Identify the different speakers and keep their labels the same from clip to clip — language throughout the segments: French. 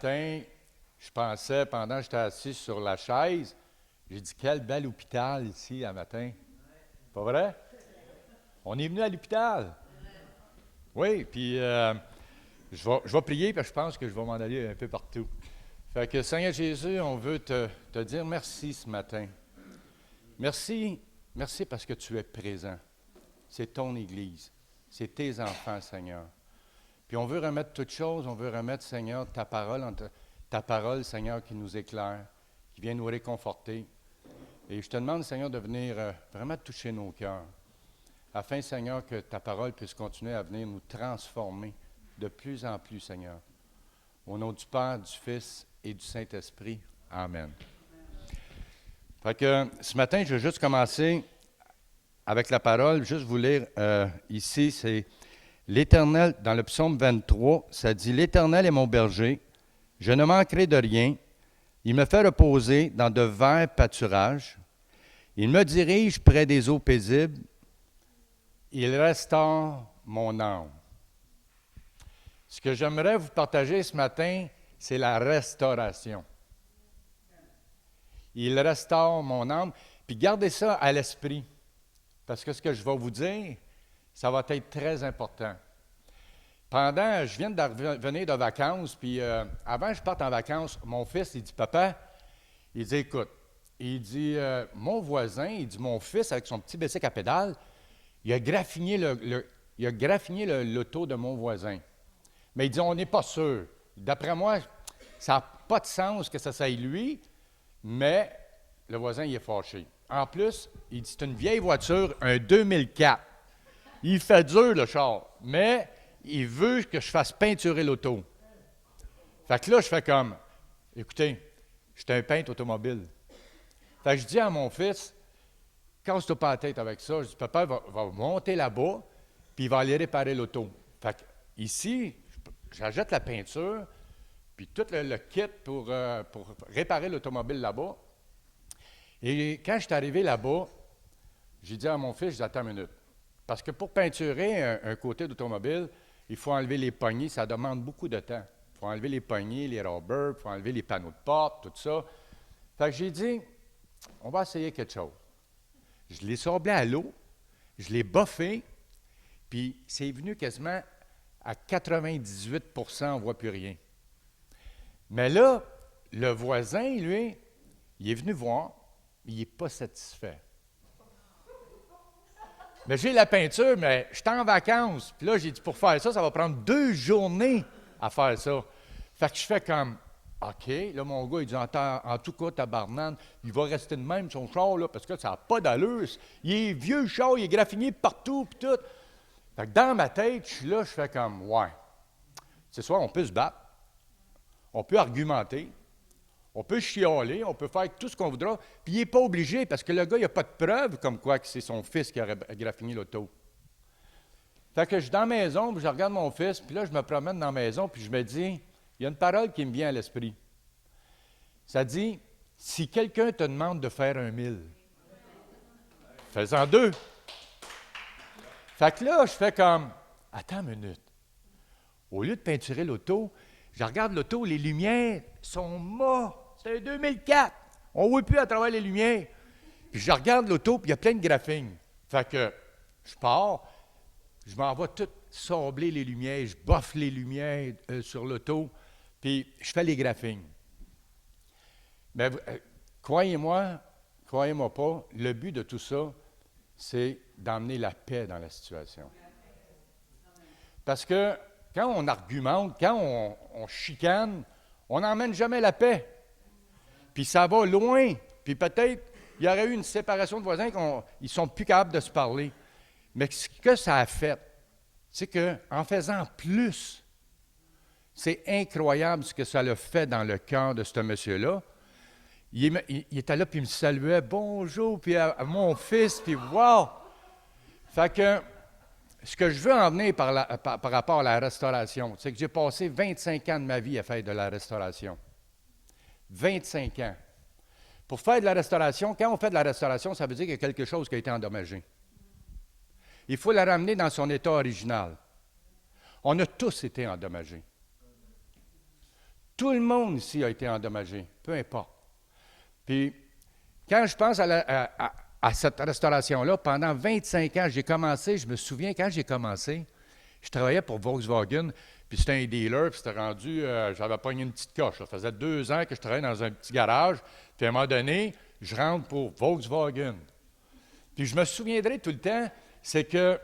Speaker 1: matin, je pensais, pendant que j'étais assis sur la chaise, j'ai dit, quel bel hôpital ici, à matin. Pas vrai? On est venu à l'hôpital. Oui, puis je vais prier, parce que je pense que je vais m'en aller un peu partout. Fait que, Seigneur Jésus, on veut te dire merci ce matin. Merci, merci parce que tu es présent. C'est ton Église. C'est tes enfants, Seigneur. Puis on veut remettre toutes choses, on veut remettre, Seigneur, ta parole, Seigneur, qui nous éclaire, qui vient nous réconforter. Et je te demande, Seigneur, de venir vraiment toucher nos cœurs, afin, Seigneur, que ta parole puisse continuer à venir nous transformer de plus en plus, Seigneur. Au nom du Père, du Fils et du Saint-Esprit. Amen. Fait que ce matin, je vais juste commencer avec la parole, juste vous lire ici, c'est l'Éternel, dans le psaume 23, ça dit « L'Éternel est mon berger, je ne manquerai de rien. Il me fait reposer dans de verts pâturages. Il me dirige près des eaux paisibles. Il restaure mon âme. » Ce que j'aimerais vous partager ce matin, c'est la restauration. Il restaure mon âme. Puis gardez ça à l'esprit, parce que ce que je vais vous dire, ça va être très important. Je viens de revenir de vacances, puis avant que je parte en vacances, mon fils, il dit, « Papa, il dit, écoute, il dit, mon voisin, il dit, mon fils, avec son petit bicycle à pédale, il a graffiné l'auto de mon voisin. Mais il dit, on n'est pas sûr. D'après moi, ça n'a pas de sens que ça soit lui, mais le voisin, il est fâché. En plus, il dit, c'est une vieille voiture, un 2004. Il fait dur, le char, mais il veut que je fasse peinturer l'auto. Fait que là, je fais comme, écoutez, je suis un peintre automobile. Fait que je dis à mon fils, casse-toi pas la tête avec ça. Je dis, papa va monter là-bas, puis il va aller réparer l'auto. Fait que ici, j'achète la peinture, puis tout le kit pour réparer l'automobile là-bas. Et quand je suis arrivé là-bas, j'ai dit à mon fils, je dis, attends une minute. Parce que pour peinturer un côté d'automobile, il faut enlever les poignées, ça demande beaucoup de temps. Il faut enlever les poignées, les rubbers, il faut enlever les panneaux de porte, tout ça. Fait que j'ai dit, on va essayer quelque chose. Je l'ai sablé à l'eau, je l'ai boffé, puis c'est venu quasiment à 98 % on ne voit plus rien. Mais là, le voisin, lui, il est venu voir, il n'est pas satisfait. Mais j'ai la peinture, mais je suis en vacances. Puis là, j'ai dit, pour faire ça, ça va prendre 2 journées à faire ça. Fait que je fais comme, OK. Là, mon gars, il dit, en tout cas, tabarnane, il va rester de même, son char, là, parce que ça n'a pas d'allure. Il est vieux, le char, il est graffiné partout, puis tout. Fait que dans ma tête, je suis là, je fais comme, ouais. C'est soit on peut se battre, on peut argumenter, on peut chialer, on peut faire tout ce qu'on voudra, puis il n'est pas obligé, parce que le gars, il n'a pas de preuve comme quoi que c'est son fils qui a graffiné l'auto. Fait que je suis dans la maison, puis je regarde mon fils, puis là, je me promène dans la maison, puis je me dis, il y a une parole qui me vient à l'esprit. Ça dit, si quelqu'un te demande de faire 1 000, fais-en 2. Fait que là, je fais comme, attends une minute. Au lieu de peinturer l'auto, je regarde l'auto, les lumières sont mortes. C'est un 2004. On ne voit plus à travers les lumières. Puis je regarde l'auto, puis il y a plein de graphines. Fait que je pars, je m'en vais tout sabler les lumières, je boffe les lumières sur l'auto, puis je fais les graphines. Mais croyez-moi pas, le but de tout ça, c'est d'emmener la paix dans la situation. Parce que quand on argumente, quand on chicane, on n'emmène jamais la paix. Puis ça va loin. Puis peut-être, il y aurait eu une séparation de voisins, ils ne sont plus capables de se parler. Mais ce que ça a fait, c'est qu'en faisant plus, c'est incroyable ce que ça a fait dans le cœur de ce monsieur-là. Il était là, puis il me saluait, « Bonjour », puis à mon fils, puis « Wow ». Fait que ce que je veux en venir par rapport à la restauration, c'est que j'ai passé 25 ans de ma vie à faire de la restauration. 25 ans. Pour faire de la restauration, quand on fait de la restauration, ça veut dire qu'il y a quelque chose qui a été endommagé. Il faut la ramener dans son état original. On a tous été endommagés. Tout le monde ici a été endommagé, peu importe. Puis, quand je pense à cette restauration-là, pendant 25 ans, j'ai commencé, je me souviens, quand j'ai commencé, je travaillais pour Volkswagen, puis c'était un dealer, puis c'était rendu, j'avais pogné une petite coche. Ça faisait 2 ans que je travaillais dans un petit garage, puis à un moment donné, je rentre pour Volkswagen. Puis je me souviendrai tout le temps, c'est que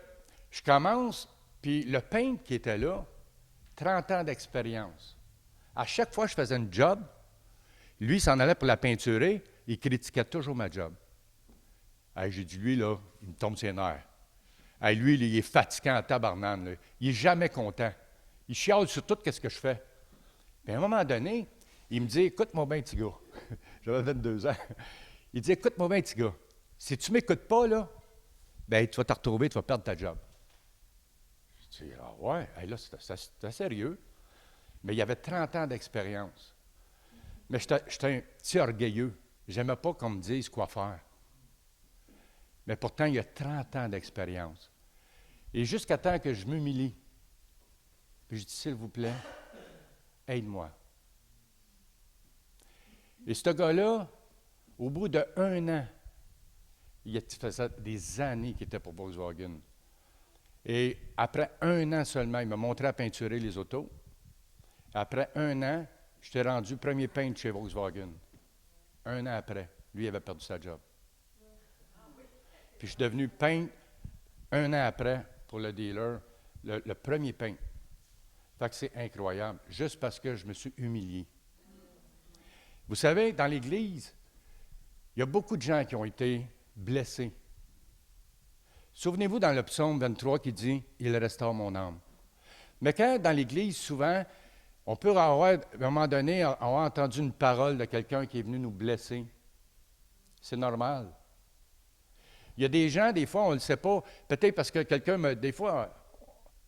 Speaker 1: je commence, puis le peintre qui était là, 30 ans d'expérience. À chaque fois que je faisais une job, lui, il s'en allait pour la peinturer, il critiquait toujours ma job. Hey, j'ai dit, lui, là, il me tombe ses nerfs. Hey, lui, il est fatiguant en tabarnane. Là. Il n'est jamais content. Il chiale sur tout ce que je fais. Puis à un moment donné, il me dit, écoute-moi bien, petit gars. J'avais 22 ans. Il dit, écoute-moi bien, petit gars. Si tu ne m'écoutes pas, là, ben, tu vas te retrouver, tu vas perdre ta job. Je dis, ah ouais, hey, là, c'était sérieux. Mais il y avait 30 ans d'expérience. Mais j'étais un petit orgueilleux. Je n'aimais pas qu'on me dise quoi faire. Mais pourtant, il y a 30 ans d'expérience. Et jusqu'à temps que je m'humilie, puis je dis, s'il vous plaît, aide-moi. Et ce gars-là, au bout d'1 an, il faisait des années qu'il était pour Volkswagen. Et après 1 an seulement, il m'a montré à peinturer les autos. Après 1 an, j'étais rendu premier peintre chez Volkswagen. 1 an après, lui, il avait perdu sa job. Puis je suis devenu peintre 1 an après pour le dealer, le premier peintre. Fait que c'est incroyable, juste parce que je me suis humilié. Vous savez, dans l'Église, il y a beaucoup de gens qui ont été blessés. Souvenez-vous dans le psaume 23 qui dit « Il restaure mon âme ». Mais quand dans l'Église, souvent, on peut avoir, à un moment donné, avoir entendu une parole de quelqu'un qui est venu nous blesser. C'est normal. Il y a des gens, des fois, on ne le sait pas, peut-être parce que quelqu'un, des fois,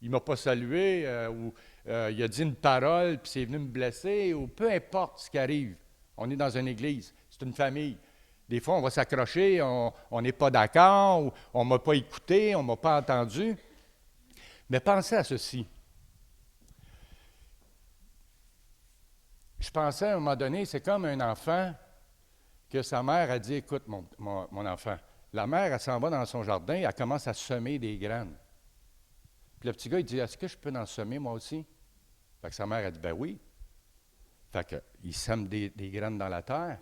Speaker 1: il ne m'a pas salué, ou il a dit une parole, puis c'est venu me blesser, ou peu importe ce qui arrive. On est dans une église, c'est une famille. Des fois, on va s'accrocher, on n'est pas d'accord, ou on ne m'a pas écouté, on ne m'a pas entendu. Mais pensez à ceci. Je pensais à un moment donné, c'est comme un enfant que sa mère a dit, écoute, mon enfant, la mère, elle s'en va dans son jardin, elle commence à semer des graines. Puis le petit gars, il dit, est-ce que je peux en semer moi aussi? Fait que sa mère a dit, ben oui. Fait qu'il sème des graines dans la terre.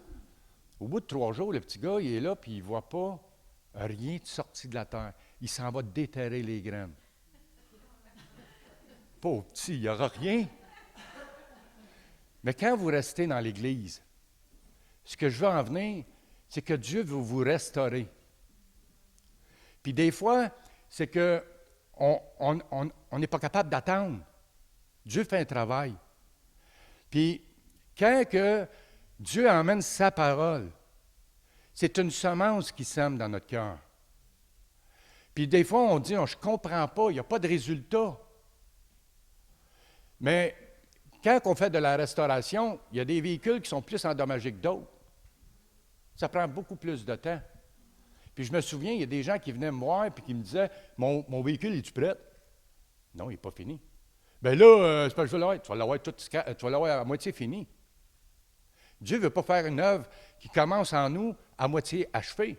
Speaker 1: Au bout de 3 jours, le petit gars, il est là, puis il ne voit pas rien de sorti de la terre. Il s'en va déterrer les graines. Pauvre petit, il n'y aura rien. Mais quand vous restez dans l'Église, ce que je veux en venir, c'est que Dieu veut vous restaurer. Puis des fois, c'est qu'on n'est pas capable d'attendre. Dieu fait un travail. Puis quand que Dieu emmène sa parole, c'est une semence qui sème dans notre cœur. Puis des fois, on dit, je ne comprends pas, il n'y a pas de résultat. Mais quand on fait de la restauration, il y a des véhicules qui sont plus endommagés que d'autres. Ça prend beaucoup plus de temps. Puis je me souviens, il y a des gens qui venaient me voir et qui me disaient, mon véhicule, es-tu prêt? Non, il n'est pas fini. Bien là, c'est pas que je veux l'avoir. Tu vas l'avoir à moitié fini. Dieu ne veut pas faire une œuvre qui commence en nous à moitié achevée.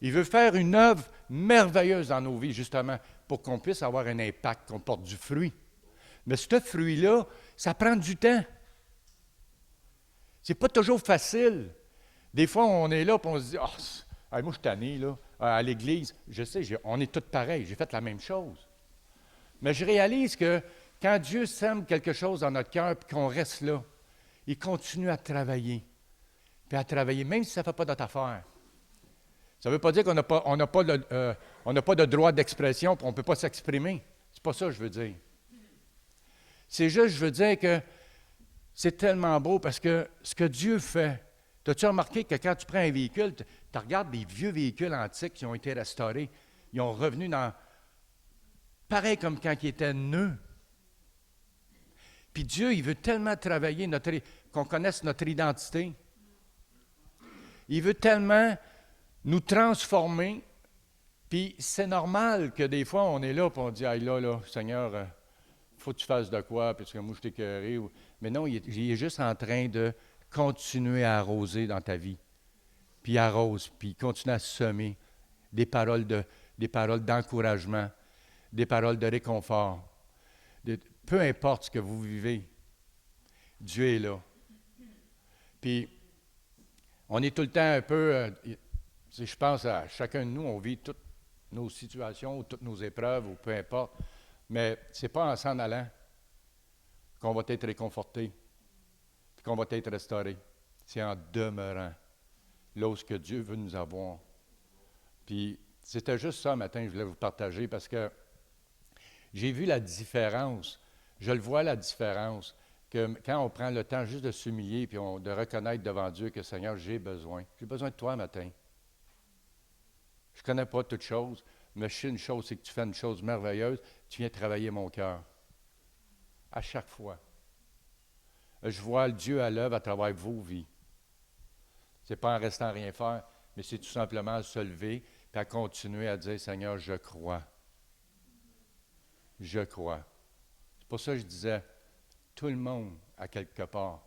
Speaker 1: Il veut faire une œuvre merveilleuse dans nos vies, justement, pour qu'on puisse avoir un impact, qu'on porte du fruit. Mais ce fruit-là, ça prend du temps. C'est pas toujours facile. Des fois, on est là et on se dit, moi je suis tanné, là, à l'Église. Je sais, on est tous pareils, j'ai fait la même chose. Mais je réalise que quand Dieu sème quelque chose dans notre cœur et qu'on reste là, il continue à travailler. Puis à travailler, même si ça ne fait pas notre affaire. Ça ne veut pas dire qu'on n'a pas de droit d'expression, qu'on ne peut pas s'exprimer. C'est pas ça que je veux dire. C'est juste, je veux dire que c'est tellement beau parce que ce que Dieu fait, as-tu remarqué que quand tu prends un véhicule, tu regardes des vieux véhicules antiques qui ont été restaurés, ils ont revenu dans... pareil comme quand ils étaient neufs. Puis Dieu, il veut tellement travailler qu'on connaisse notre identité. Il veut tellement nous transformer. Puis c'est normal que des fois, on est là et on dit, là, Seigneur, faut que tu fasses de quoi, parce que moi, je t'ai écœuré. Mais non, il est juste en train de continuer à arroser dans ta vie. Puis il arrose, puis il continue à semer des paroles d'encouragement, des paroles de réconfort. Peu importe ce que vous vivez, Dieu est là. Puis, on est tout le temps un peu, je pense à chacun de nous, on vit toutes nos situations, ou toutes nos épreuves, ou peu importe, mais ce n'est pas en s'en allant qu'on va être réconforté, puis qu'on va être restauré. C'est en demeurant là où ce que Dieu veut nous avoir. Puis, c'était juste ça, matin, que je voulais vous partager, parce que j'ai vu la différence, je le vois la différence, que quand on prend le temps juste de s'humilier puis de reconnaître devant Dieu que Seigneur, j'ai besoin de toi matin. Je ne connais pas toutes choses, mais je sais une chose, c'est que tu fais une chose merveilleuse, tu viens travailler mon cœur. À chaque fois. Je vois le Dieu à l'œuvre à travers vos vies. Ce n'est pas en restant à rien faire, mais c'est tout simplement à se lever et à continuer à dire, Seigneur, je crois. Je crois. C'est pour ça que je disais, tout le monde, à quelque part,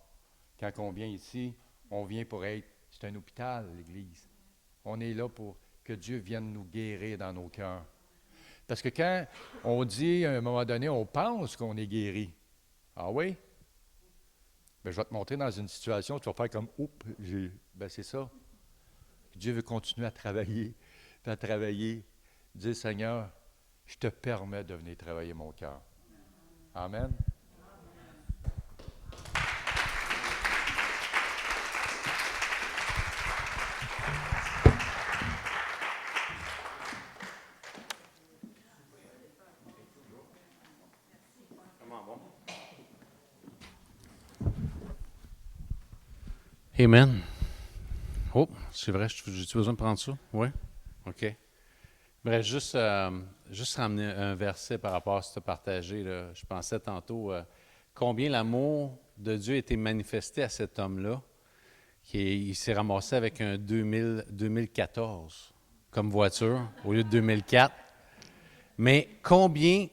Speaker 1: quand on vient ici, on vient pour être, c'est un hôpital, l'Église. On est là pour que Dieu vienne nous guérir dans nos cœurs. Parce que quand on dit, à un moment donné, on pense qu'on est guéri. Ah oui? Bien, je vais te montrer dans une situation, tu vas faire comme, oups, ben c'est ça. Dieu veut continuer à travailler, dire, Seigneur, je te permets de venir travailler mon cœur. Amen.
Speaker 2: Amen. Oh, c'est vrai, j'ai-tu besoin de prendre ça? Oui? OK. Bref, juste ramener un verset par rapport à ce que tu as partagé. Là. Je pensais tantôt combien l'amour de Dieu a été manifesté à cet homme-là, il s'est ramassé avec un 2014 comme voiture au lieu de 2004. Mais combien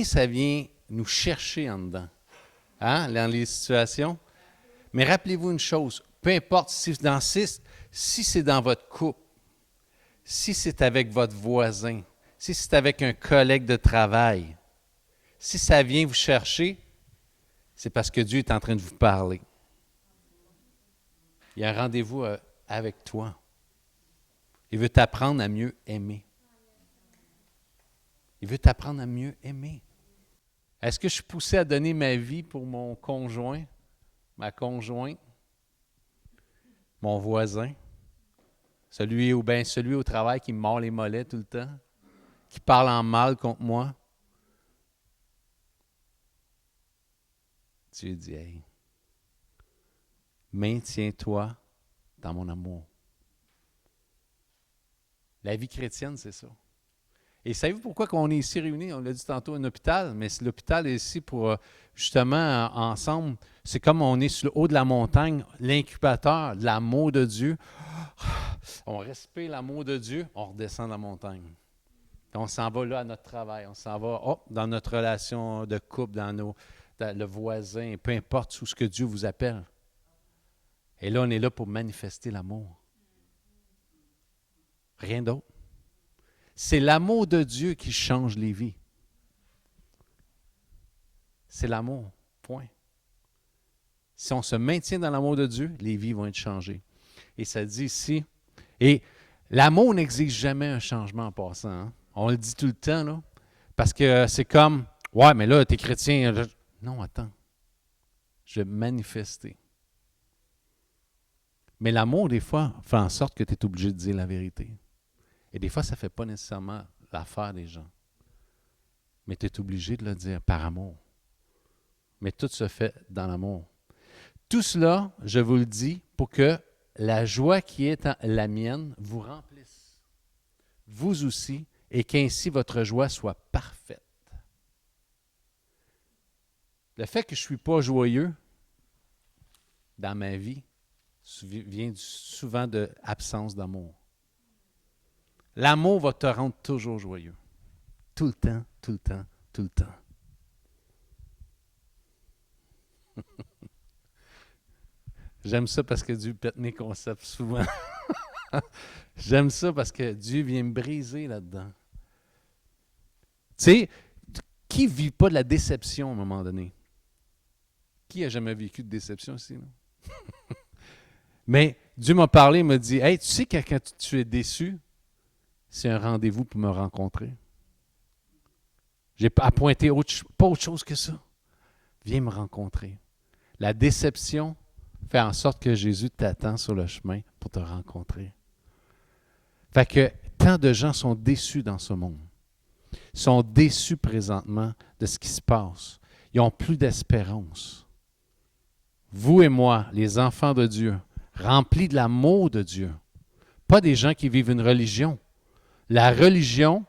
Speaker 2: ça vient nous chercher en dedans, hein, dans les situations? Mais rappelez-vous une chose, peu importe si c'est dans votre couple, si c'est avec votre voisin, si c'est avec un collègue de travail, si ça vient vous chercher, c'est parce que Dieu est en train de vous parler. Il y a un rendez-vous avec toi. Il veut t'apprendre à mieux aimer. Il veut t'apprendre à mieux aimer. Est-ce que je suis poussé à donner ma vie pour mon conjoint, ma conjointe, mon voisin, celui au travail qui me mord les mollets tout le temps, qui parle en mal contre moi? Dieu dit, hey, maintiens-toi dans mon amour. La vie chrétienne, c'est ça. Et savez-vous pourquoi on est ici réunis? On l'a dit tantôt, un hôpital, mais l'hôpital est ici pour, justement, ensemble, c'est comme on est sur le haut de la montagne, l'incubateur de l'amour de Dieu. On respire l'amour de Dieu, on redescend de la montagne. On s'en va là à notre travail, on s'en va dans notre relation de couple, dans le voisin, peu importe où ce que Dieu vous appelle. Et là, on est là pour manifester l'amour. Rien d'autre. C'est l'amour de Dieu qui change les vies. C'est l'amour, point. Si on se maintient dans l'amour de Dieu, les vies vont être changées. Et ça dit ici, et l'amour n'exige jamais un changement en passant. Hein? On le dit tout le temps, là, parce que c'est comme, ouais, mais là, t'es chrétien. Non, attends. Je vais manifester. Mais l'amour, des fois, fait en sorte que tu es obligé de dire la vérité. Et des fois, ça ne fait pas nécessairement l'affaire des gens. Mais tu es obligé de le dire par amour. Mais tout se fait dans l'amour. Tout cela, je vous le dis, pour que la joie qui est la mienne vous remplisse. Vous aussi, et qu'ainsi votre joie soit parfaite. Le fait que je ne suis pas joyeux dans ma vie vient souvent de l'absence d'amour. L'amour va te rendre toujours joyeux. Tout le temps, tout le temps, tout le temps. J'aime ça parce que Dieu pète mes concepts souvent. J'aime ça parce que Dieu vient me briser là-dedans. Tu sais, qui ne vit pas de la déception à un moment donné? Qui a jamais vécu de déception ici? Non? Mais Dieu m'a parlé, il m'a dit, « Hey, tu sais que quand tu es déçu, c'est un rendez-vous pour me rencontrer. J'ai pas appointé pas autre chose que ça. Viens me rencontrer. » La déception fait en sorte que Jésus t'attend sur le chemin pour te rencontrer. Fait que tant de gens sont déçus dans ce monde. Ils sont déçus présentement de ce qui se passe. Ils n'ont plus d'espérance. Vous et moi, les enfants de Dieu, remplis de l'amour de Dieu, pas des gens qui vivent une religion. La religion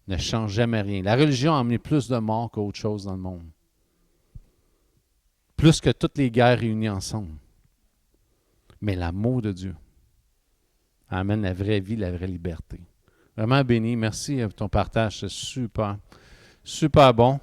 Speaker 2: ne change jamais rien. La religion a amené plus de morts qu'autre chose dans le monde. Plus que toutes les guerres réunies ensemble. Mais l'amour de Dieu amène la vraie vie, la vraie liberté. Vraiment béni. Merci pour ton partage. C'est super, super bon.